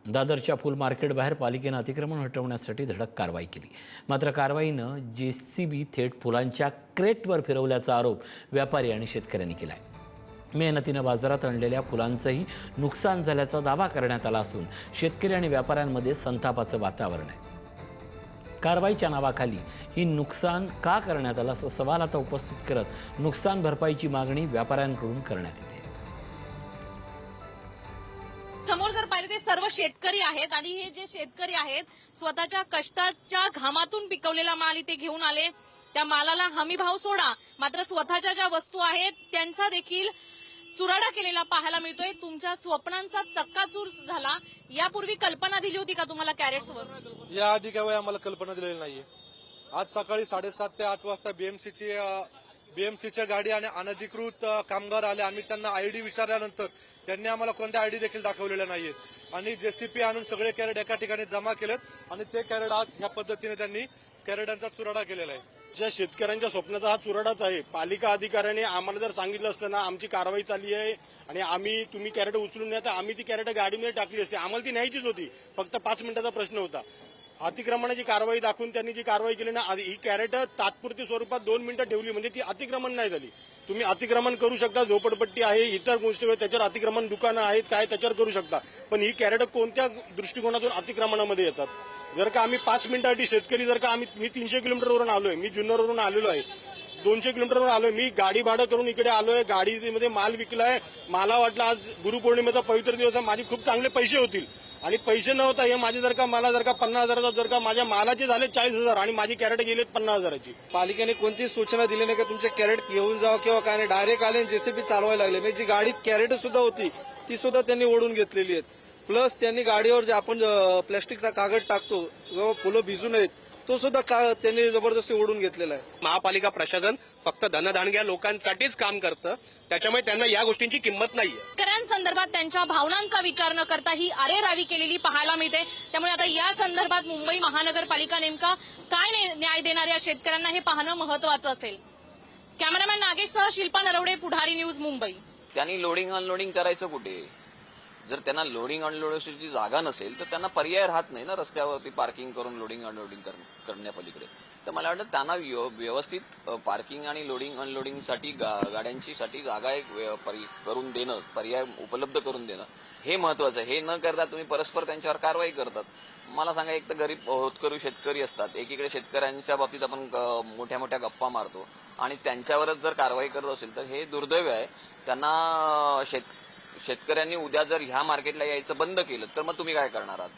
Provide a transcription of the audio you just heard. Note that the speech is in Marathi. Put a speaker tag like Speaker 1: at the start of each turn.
Speaker 1: दादरच्या फुल मार्केट बाहेर पालिकेनं अतिक्रमण हटवण्यासाठी धडक कारवाई केली. मात्र कारवाईनं JCB थेट फुलांच्या क्रेटवर फिरवल्याचा आरोप व्यापारी आणि शेतकऱ्यांनी केलाय. मेहनतीनं बाजारात आणलेल्या फुलांचंही नुकसान झाल्याचा दावा करण्यात आला असून शेतकरी आणि व्यापाऱ्यांमध्ये संतापाचं वातावरण आहे. कारवाईच्या नावाखाली ही नुकसान का करण्यात आलं असा सवाल आता उपस्थित करत नुकसान भरपाईची मागणी व्यापाऱ्यांकडून करण्यात येते.
Speaker 2: समोर जर पाहिले ते सर्व शेतकरी आहेत आणि हे जे शेतकरी आहेत स्वतःच्या कष्टाच्या घामातून पिकवलेला माल इथे घेऊन आले. त्या मालाला हमी भाव सोडा, मात्र स्वतःच्या ज्या वस्तू आहेत त्यांचा देखील चुराडा केलेला पाहायला मिळतोय. तुमच्या स्वप्नांचा चक्काचूर झाला. यापूर्वी कल्पना दिली होती का तुम्हाला कॅरेट्सवर?
Speaker 3: याआधी काय आम्हाला कल्पना दिलेली नाहीये. आज सकाळी 7:30 ते 8 वाजता बीएमसीच्या गाडी आणि अनधिकृत कामगार आले. आम्ही त्यांना आयडी विचारल्यानंतर त्यांनी आम्हाला कोणत्या आयडी देखील दाखवलेल्या नाहीयेत आणि JCB आणून सगळे कॅरेट एका ठिकाणी जमा केलेत आणि ते कॅरेट आज ह्या पद्धतीने त्यांनी कॅरेटांचा चुराडा केलेला आहे.
Speaker 4: ज्या शेतकऱ्यांच्या स्वप्नाचा हा चुराडाच आहे. पालिका अधिकाऱ्याने आम्हाला जर सांगितलं असतं ना आमची कारवाई चालली आहे आणि तुम्ही कॅरेट उचलून न्या, तर आम्ही ती कॅरेट गाडीमध्ये टाकली असती. आम्हाला ती न्यायचीच होती. फक्त 5 मिनिटाचा प्रश्न होता. अतिक्रमणाची कारवाई दाखवून त्यांनी जी कारवाई केली ना, ही कॅरेट तात्पुरती स्वरूपात 2 मिनिटं ठेवली म्हणजे ती अतिक्रमण नाही झाली. तुम्ही अतिक्रमण करू शकता, झोपडपट्टी आहे, इतर गोष्टी त्याच्यावर अतिक्रमण दुकानं आहेत काय त्याच्यावर करू शकता, पण ही कॅरेट कोणत्या दृष्टिकोनातून अतिक्रमणामध्ये येतात? जर का आम्ही 5 मिनिटासाठी शेतकरी जर का मी 300 किलोमीटरवरून आलोय, मी जुन्नरवरून आलेलो आहे, 200 किलोमीटरवर आलोय, मी गाडी भाडं करून इकडे आलोय, गाडीमध्ये माल विकलाय. मला वाटलं आज गुरुपौर्णिमेचा पवित्र दिवस आहे, माझे खूप चांगले पैसे होतील आणि पैसे नव्हता हे माझे मला 50,000 जर का माझ्या मालाचे झाले 40,000 आणि माझी कॅरेट गेलेत 50,000ची.
Speaker 5: पालिकेने कोणतीच सूचना दिली नाही का तुमचे कॅरेट घेऊन जावं किंवा काय नाही. डायरेक्ट आले JCB चालवायला लागले. म्हणजे जी गाडीत कॅरेट सुद्धा होती ती सुद्धा त्यांनी ओढून घेतलेली आहेत. प्लस त्यांनी गाडीवर जे आपण प्लॅस्टिकचा कागद टाकतो किंवा फुलं भिजू नयेत तो सुद्धा त्यांनी जबरदस्ती ओढून घेतलेला आहे.
Speaker 6: महापालिका प्रशासन फक्त धनदांडग्या लोकांसाठीच काम करतं, त्याच्यामुळे त्यांना या गोष्टींची किंमत नाहीये.
Speaker 2: शेतकऱ्यांसंदर्भात त्यांच्या भावनांचा विचार न करता ही अरेरावी केलेली पाहायला मिळते. त्यामुळे आता या संदर्भात मुंबई महानगरपालिका नेमका काय न्याय देणार या शेतकऱ्यांना हे पाहणं महत्वाचं असेल. कॅमेरामॅन नागेशसह शिल्पा नरवडे, पुढारी न्यूज, मुंबई.
Speaker 7: त्यांनी लोडिंग अनलोडिंग करायचं कुठे? जर त्यांना लोडिंग अनलोडिंगची जागा नसेल तर त्यांना पर्याय राहत नाही ना रस्त्यावरती पार्किंग करून लोडिंग अनलोडिंग करण्यापलीकडे. तर मला वाटतं त्यांना व्यवस्थित पार्किंग आणि लोडिंग अनलोडिंगसाठी गाड्यांची जागा एक करून देणं, पर्याय उपलब्ध करून देणं हे महत्वाचं आहे. हे न करता तुम्ही परस्पर त्यांच्यावर कारवाई करतात. मला सांगा, एक तर गरीब होतकरू शेतकरी असतात, एकीकडे शेतकऱ्यांच्या बाबतीत आपण मोठ्या मोठ्या गप्पा मारतो आणि त्यांच्यावरच जर कारवाई करत असेल तर हे दुर्दैव आहे. त्यांना शेतकऱ्यांनी उद्या जर ह्या मार्केटला यायचं बंद केलं तर मग तुम्ही काय करणार आहात?